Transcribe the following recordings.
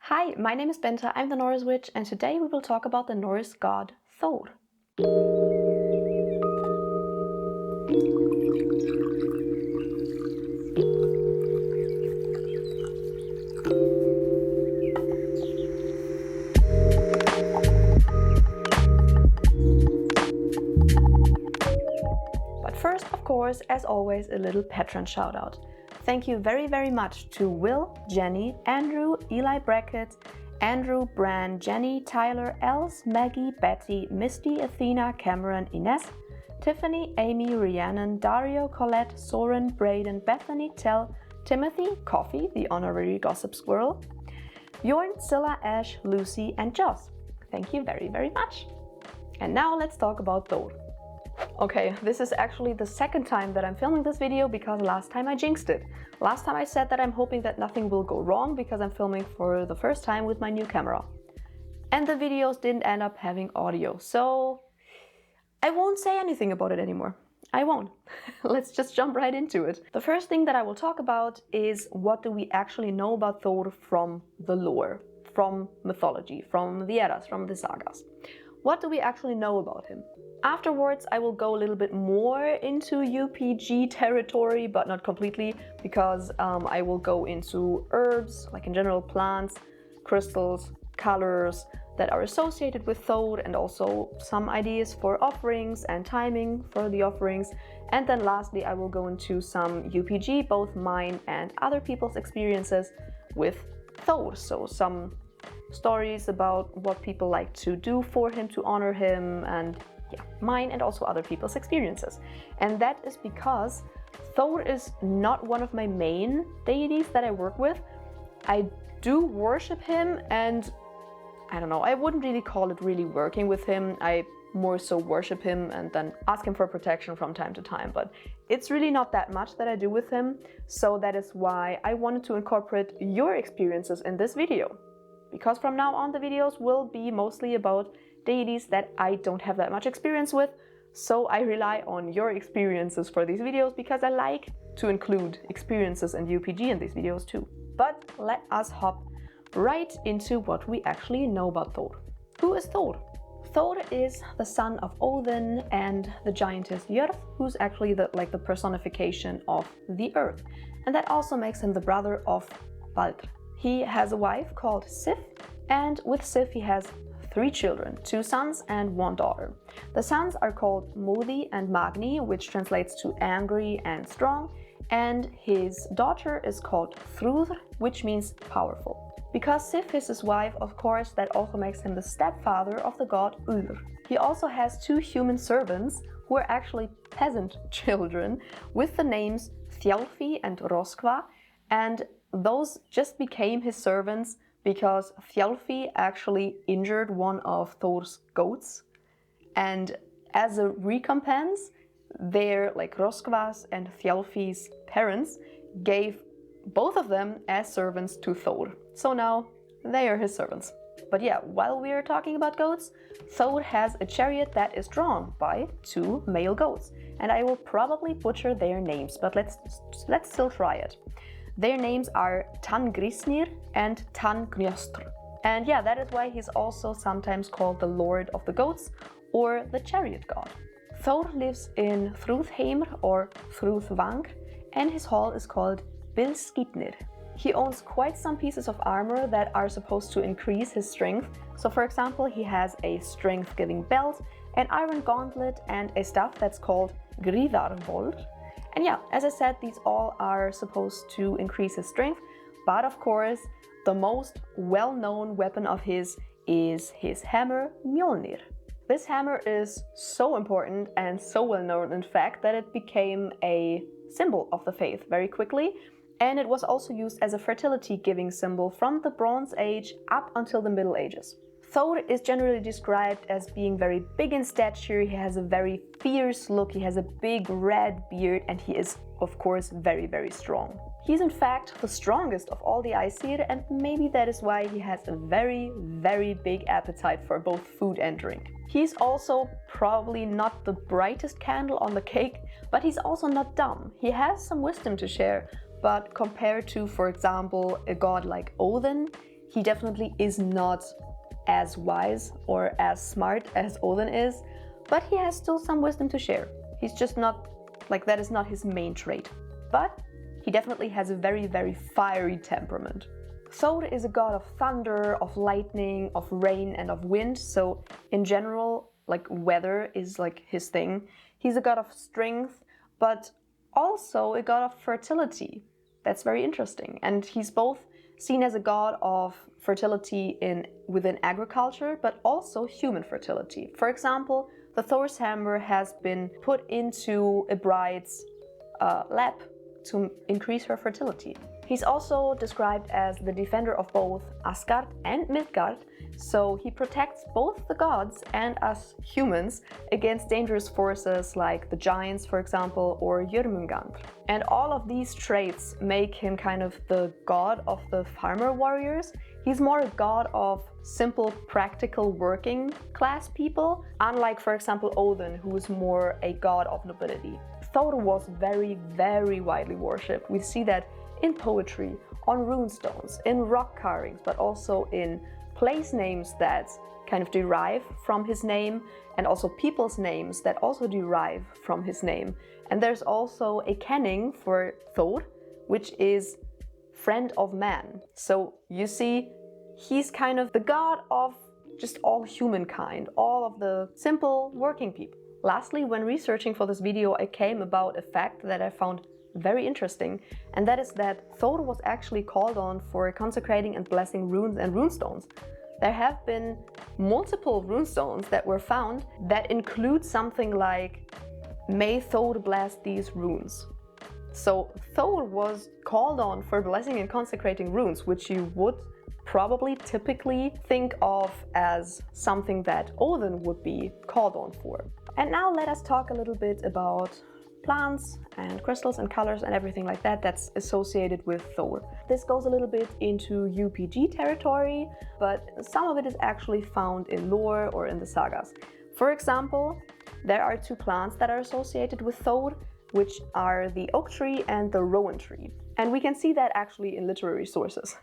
Hi, my name is Benta, I'm the Norse Witch, and today we will talk about the Norse god Thor. But first, of course, as always, a little Patron shoutout. Thank you very much to Will, Jenny, Andrew, Eli Brackett, Andrew, Bran, Jenny, Tyler, Els, Maggie, Betty, Misty, Athena, Cameron, Ines, Tiffany, Amy, Rhiannon, Dario, Colette, Soren, Braden, Bethany, Tell, Timothy, Coffee, the honorary gossip squirrel, Bjorn, Scylla, Ash, Lucy, and Joss. Thank you very much. And now let's talk about Thor. Okay, this is actually the second time that I'm filming this video because last time I jinxed it. Last time I said that I'm hoping that nothing will go wrong because I'm filming for the first time with my new camera. And the videos didn't end up having audio, so I won't say anything about it anymore. I won't. Let's just jump right into it. The first thing that I will talk about is what do we actually know about Thor from the lore, from mythology, from the Eddas, from the sagas. What do we actually know about him? Afterwards, I will go a little bit more into UPG territory, but not completely, because I will go into herbs, like in general plants, crystals, colors that are associated with Thor, and also some ideas for offerings and timing for the offerings. And then lastly, I will go into some UPG, both mine and other people's experiences with Thor. So some stories about what people like to do for him, to honor him, and yeah, mine and also other people's experiences. And that is because Thor is not one of my main deities that I work with. I do worship him, and I don't know, I wouldn't really call it really working with him. I more so worship him and then ask him for protection from time to time, but it's really not that much that I do with him. So that is why I wanted to incorporate your experiences in this video. Because from now on the videos will be mostly about deities that I don't have that much experience with, so I rely on your experiences for these videos because I like to include experiences and UPG in these videos too. But let us hop right into what we actually know about Thor. Who is Thor? Thor is the son of Odin and the giantess Jörð, who's actually the personification of the earth. And that also makes him the brother of Baldur. He has a wife called Sif, and with Sif he has 3 children, 2 sons and 1 daughter. The sons are called Modi and Magni, which translates to angry and strong, and his daughter is called Thrúður, which means powerful. Because Sif is his wife, of course, that also makes him the stepfather of the god Urd. He also has 2 human servants who are actually peasant children with the names Thjalfi and Roskva, and those just became his servants because Thjalfi actually injured one of Thor's goats, and as a recompense, their Roskva's and Thjalfi's parents gave both of them as servants to Thor. So now they are his servants. But yeah, while we are talking about goats, Thor has a chariot that is drawn by 2 male goats, and I will probably butcher their names, but let's still try it. Their names are Tangrisnir and Tangnjöstr. And yeah, that is why he's also sometimes called the Lord of the Goats or the Chariot God. Thor lives in Thrúðheimr or Thrúðvang, and his hall is called Bilskitnir. He owns quite some pieces of armor that are supposed to increase his strength. So for example, he has a strength-giving belt, an iron gauntlet, and a staff that's called Gríðarvold. And yeah, as I said, these all are supposed to increase his strength, but of course, the most well-known weapon of his is his hammer Mjolnir. This hammer is so important and so well-known, in fact, that it became a symbol of the faith very quickly, and it was also used as a fertility-giving symbol from the Bronze Age up until the Middle Ages. Thor is generally described as being very big in stature, he has a very fierce look, he has a big red beard, and he is, of course, very strong. He's in fact the strongest of all the Aesir, and maybe that is why he has a very big appetite for both food and drink. He's also probably not the brightest candle on the cake, but he's also not dumb. He has some wisdom to share, but compared to, for example, a god like Odin, He definitely is not as wise or as smart as Odin is, but he has still some wisdom to share. He's just not, like, that is not his main trait. But he definitely has a very, very fiery temperament. Thor is a god of thunder, of lightning, of rain, and of wind. So in general, like, weather is like his thing. He's a god of strength, but also a god of fertility. That's very interesting. And he's both seen as a god of fertility within agriculture, but also human fertility. For example, the Thor's hammer has been put into a bride's lap to increase her fertility. He's also described as the defender of both Asgard and Midgard, so he protects both the gods and us humans against dangerous forces like the giants, for example, or Jörmungandr. And all of these traits make him kind of the god of the farmer warriors. He's more a god of simple, practical working class people, unlike, for example, Odin, who is more a god of nobility. Thor was very, very widely worshipped. We see that in poetry, on runestones, in rock carvings, but also in place names that kind of derive from his name, and also people's names that also derive from his name. And there's also a kenning for Thor, which is friend of man. So you see, he's kind of the god of just all humankind, all of the simple working people. Lastly, when researching for this video, I came about a fact that I found very interesting, and that is that Thor was actually called on for consecrating and blessing runes and runestones. There have been multiple runestones that were found that include something like, "May Thor bless these runes." So Thor was called on for blessing and consecrating runes, which you would probably typically think of as something that Odin would be called on for. And now let us talk a little bit about plants and crystals and colors and everything like that that's associated with Thor. This goes a little bit into UPG territory, but some of it is actually found in lore or in the sagas. For example, there are two plants that are associated with Thor, which are the oak tree and the rowan tree. And we can see that actually in literary sources.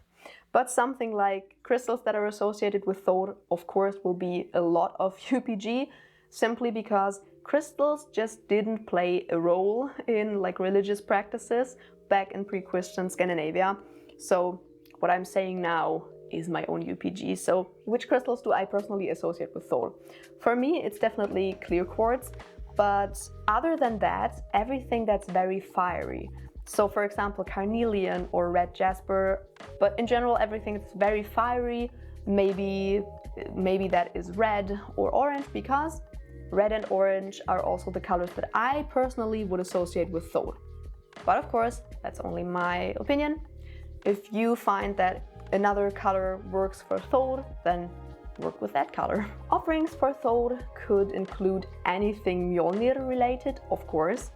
But something like crystals that are associated with Thor, of course, will be a lot of UPG, simply because crystals just didn't play a role in like religious practices back in pre-Christian Scandinavia. So what I'm saying now is my own UPG. So which crystals do I personally associate with Thor? For me, it's definitely clear quartz, but other than that, everything that's very fiery. So for example, carnelian or red jasper, but in general, everything that's very fiery, maybe that is red or orange, because red and orange are also the colors that I personally would associate with Thor. But of course, that's only my opinion. If you find that another color works for Thor, then work with that color. Offerings for Thor could include anything Mjolnir related, of course.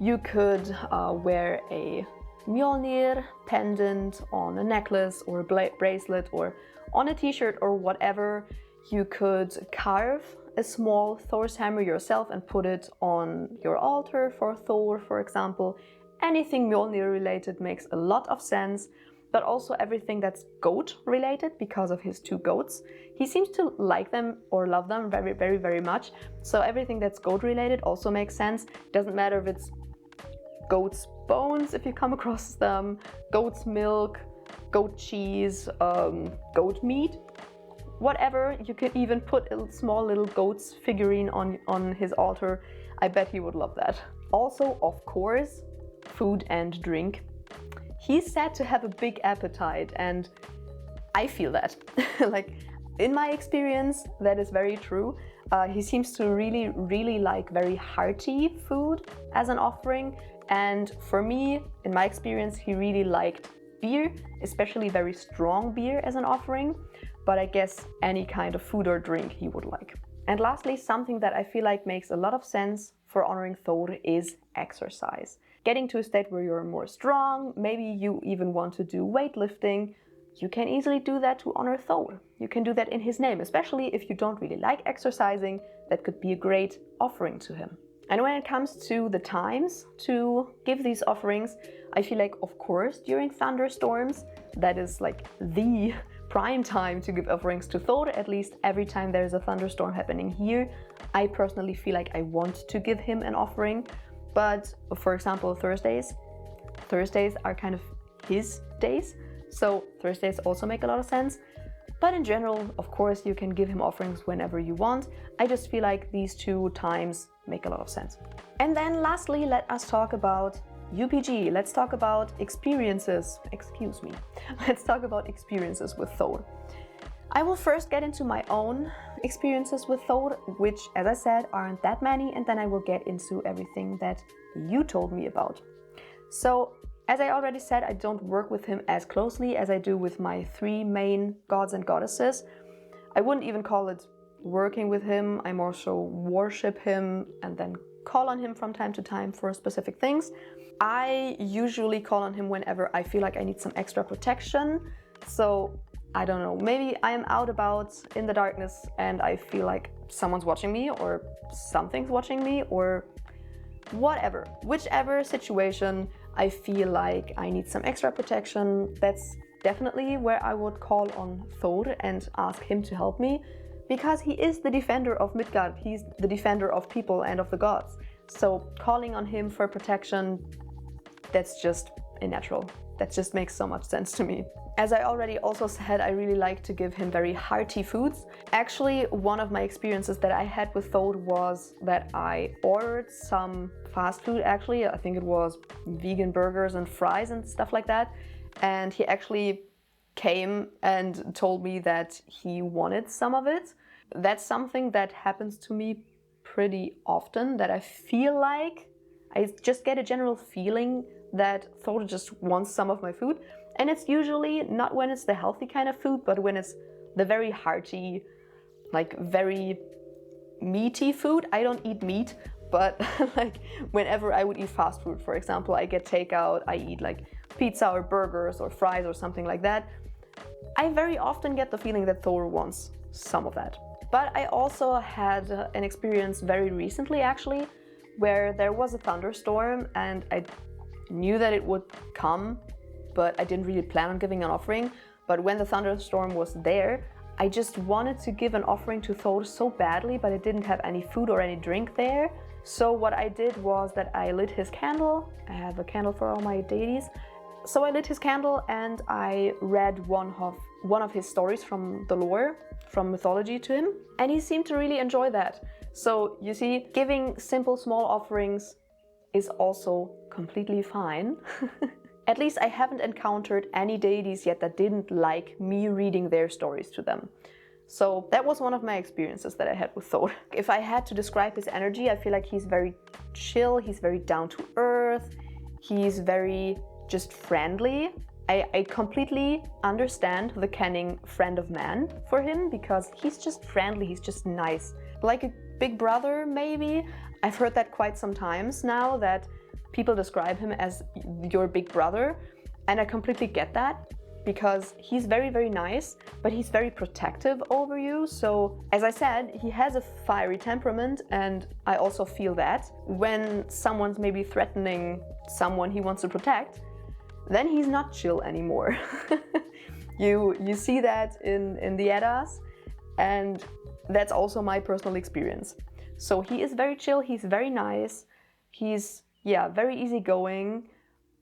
You could wear a Mjolnir pendant on a necklace or a bracelet or on a t-shirt or whatever. You could carve a small Thor's hammer yourself and put it on your altar for Thor, for example. Anything Mjolnir related makes a lot of sense, but also everything that's goat related because of his two goats. He seems to like them or love them very, very, very much. So everything that's goat related also makes sense. Doesn't matter if it's goat's bones, if you come across them, goat's milk, goat cheese, goat meat. Whatever, you could even put a small little goat's figurine on his altar. I bet he would love that. Also, of course, food and drink. He's said to have a big appetite, and I feel that. Like, in my experience, that is very true. He seems to really, really like very hearty food as an offering. And for me, in my experience, he really liked beer, especially very strong beer as an offering. But I guess any kind of food or drink he would like. And lastly, something that I feel like makes a lot of sense for honoring Thor is exercise. Getting to a state where you're more strong, maybe you even want to do weightlifting, you can easily do that to honor Thor. You can do that in his name, especially if you don't really like exercising, that could be a great offering to him. And when it comes to the times to give these offerings, I feel like, of course, during thunderstorms, that is like the prime time to give offerings to Thor. At least every time there's a thunderstorm happening here, I personally feel like I want to give him an offering. But for example, Thursdays are kind of his days, so Thursdays also make a lot of sense. But in general, of course, you can give him offerings whenever you want. I just feel like these 2 times make a lot of sense. And then lastly, let us talk about UPG. Let's talk about experiences. Excuse me. Let's talk about experiences with Thor. I will first get into my own experiences with Thor, which, as I said, aren't that many, and then I will get into everything that you told me about. So, as I already said, I don't work with him as closely as I do with my 3 main gods and goddesses. I wouldn't even call it working with him. I more so worship him and then call on him from time to time for specific things. I usually call on him whenever I feel like I need some extra protection. So, I don't know, maybe I am out about in the darkness and I feel like someone's watching me or something's watching me or whatever. Whichever situation I feel like I need some extra protection, that's definitely where I would call on Thor and ask him to help me, because he is the defender of Midgard, he's the defender of people and of the gods. So calling on him for protection, that's just natural. That just makes so much sense to me. As I already also said, I really like to give him very hearty foods. Actually, one of my experiences that I had with Thor was that I ordered some fast food, actually. I think it was vegan burgers and fries and stuff like that. And he actually came and told me that he wanted some of it. That's something that happens to me pretty often, that I feel like I just get a general feeling that Thor just wants some of my food. And it's usually not when it's the healthy kind of food, but when it's the very hearty, like very meaty food. I don't eat meat, but like whenever I would eat fast food, for example, I get takeout, I eat like pizza or burgers or fries or something like that. I very often get the feeling that Thor wants some of that. But I also had an experience very recently, actually, where there was a thunderstorm and I knew that it would come, but I didn't really plan on giving an offering. But when the thunderstorm was there, I just wanted to give an offering to Thor so badly, but I didn't have any food or any drink there. So what I did was that I lit his candle. I have a candle for all my deities. So I lit his candle and I read one of his stories from the lore, from mythology to him. And he seemed to really enjoy that. So you see, giving simple small offerings is also completely fine. At least I haven't encountered any deities yet that didn't like me reading their stories to them. So that was one of my experiences that I had with Thor. If I had to describe his energy, I feel like he's very chill, he's very down to earth, he's very just friendly. I completely understand the canon friend of man for him, because he's just friendly, he's just nice. Like a big brother, maybe. I've heard that quite some times now, that people describe him as your big brother, and I completely get that, because he's very, very nice, but he's very protective over you. So, as I said, he has a fiery temperament, and I also feel that when someone's maybe threatening someone he wants to protect, then he's not chill anymore. You see that in the Eddas, and that's also my personal experience. So he is very chill, he's very nice, he's very easygoing,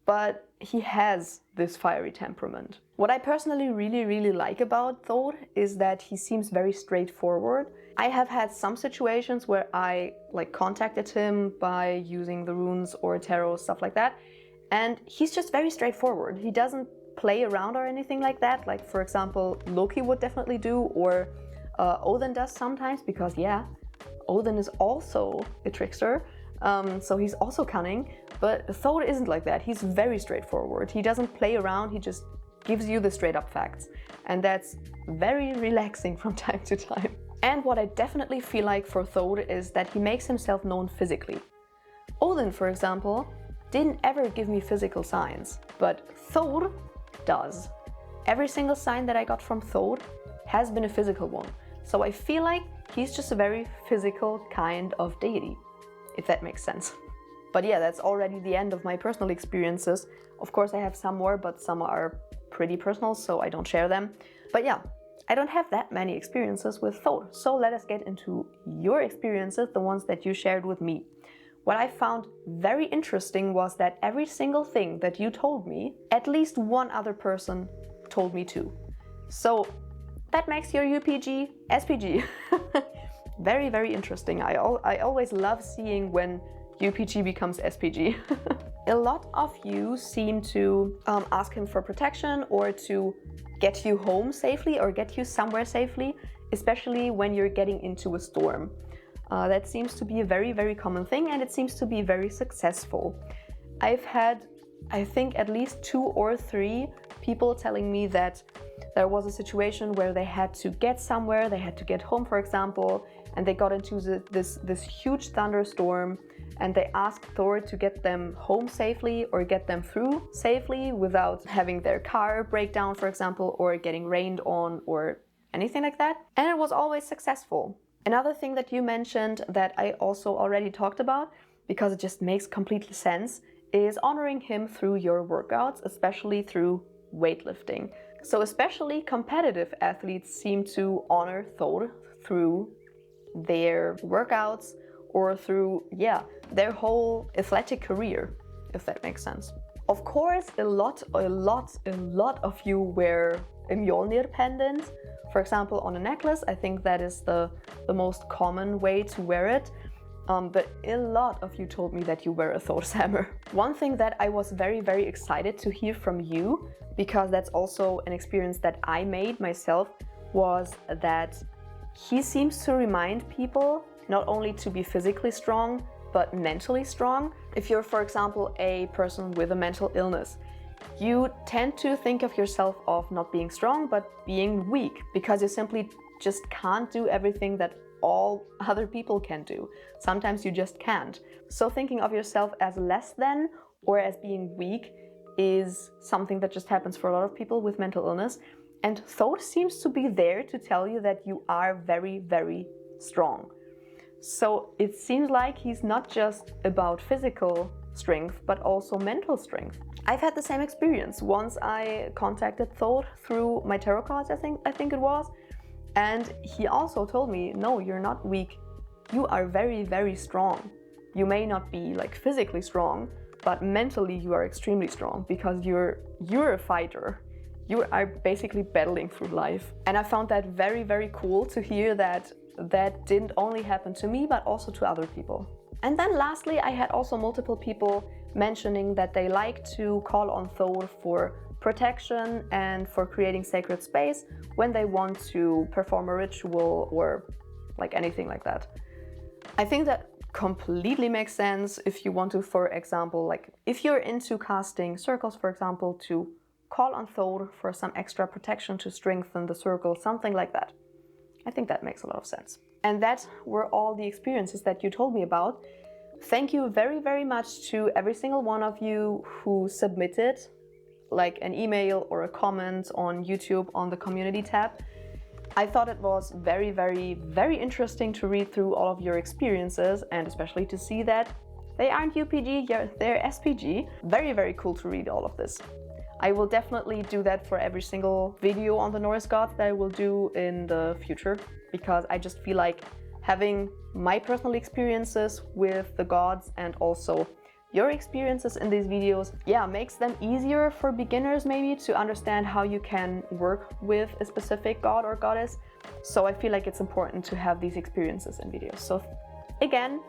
but he has this fiery temperament. What I personally really like about Thor is that he seems very straightforward. I have had some situations where I contacted him by using the runes or tarot, stuff like that, and he's just very straightforward. He doesn't play around or anything like that. Like, for example, Loki would definitely do, or Odin does sometimes, because Odin is also a trickster. So he's also cunning, but Thor isn't like that. He's very straightforward. He doesn't play around, he just gives you the straight up facts. And that's very relaxing from time to time. And what I definitely feel like for Thor is that he makes himself known physically. Odin, for example, didn't ever give me physical signs, but Thor does. Every single sign that I got from Thor has been a physical one. So I feel like he's just a very physical kind of deity, if that makes sense. But yeah, that's already the end of my personal experiences. Of course, I have some more, but some are pretty personal, so I don't share them. But yeah, I don't have that many experiences with Thor, so let us get into your experiences, the ones that you shared with me. What I found very interesting was that every single thing that you told me, at least one other person told me too. So that makes your UPG SPG. Very, very interesting. I always love seeing when UPG becomes SPG. A lot of you seem to ask him for protection or to get you home safely or get you somewhere safely, especially when you're getting into a storm. That seems to be a very, very common thing, and it seems to be very successful. I've had, I think, at least 2 or 3 people telling me that there was a situation where they had to get somewhere, they had to get home, for example, and they got into this huge thunderstorm, and they asked Thor to get them home safely or get them through safely without having their car break down, for example, or getting rained on or anything like that. And it was always successful. Another thing that you mentioned that I also already talked about, because it just makes complete sense, is honoring him through your workouts, especially through weightlifting. So especially competitive athletes seem to honor Thor through their workouts or through, their whole athletic career, if that makes sense. Of course, a lot of you wear a Mjolnir pendant, for example, on a necklace. I think that is the most common way to wear it. But a lot of you told me that you wear a Thor's hammer. One thing that I was very, very excited to hear from you, because that's also an experience that I made myself, was that he seems to remind people not only to be physically strong, but mentally strong. If you're, for example, a person with a mental illness, you tend to think of yourself of not being strong, but being weak, because you simply just can't do everything that all other people can do. Sometimes you just can't. So thinking of yourself as less than or as being weak is something that just happens for a lot of people with mental illness. And Thor seems to be there to tell you that you are very, very strong. So it seems like he's not just about physical strength, but also mental strength. I've had the same experience. Once I contacted Thor through my tarot cards, I think it was, and he also told me, no, you're not weak. You are very, very strong. You may not be like physically strong, but mentally you are extremely strong, because you're a fighter. You are basically battling through life. And I found that very, very cool to hear that didn't only happen to me, but also to other people. And then lastly, I had also multiple people mentioning that they like to call on Thor for protection and for creating sacred space when they want to perform a ritual or like anything like that. I think that completely makes sense if you want to, for example, like if you're into casting circles, for example, to call on Thor for some extra protection to strengthen the circle, something like that. I think that makes a lot of sense. And that were all the experiences that you told me about. Thank you very, very much to every single one of you who submitted like an email or a comment on YouTube on the community tab. I thought it was very, very, very interesting to read through all of your experiences, and especially to see that they aren't UPG, they're SPG. Very, very cool to read all of this. I will definitely do that for every single video on the Norse Gods that I will do in the future, because I just feel like having my personal experiences with the gods and also your experiences in these videos, makes them easier for beginners maybe to understand how you can work with a specific god or goddess. So I feel like it's important to have these experiences in videos. So again,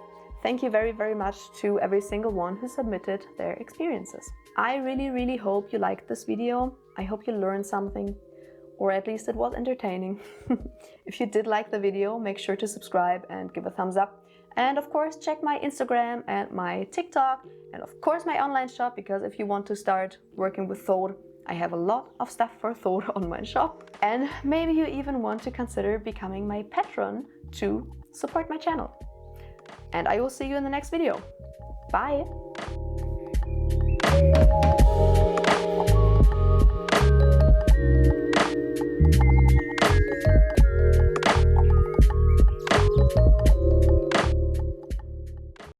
thank you very, very much to every single one who submitted their experiences. I really, really hope you liked this video. I hope you learned something, or at least it was entertaining. If you did like the video, make sure to subscribe and give a thumbs up. And of course, check my Instagram and my TikTok, and of course my online shop, because if you want to start working with Thor, I have a lot of stuff for Thor on my shop. And maybe you even want to consider becoming my patron to support my channel. And I will see you in the next video. Bye!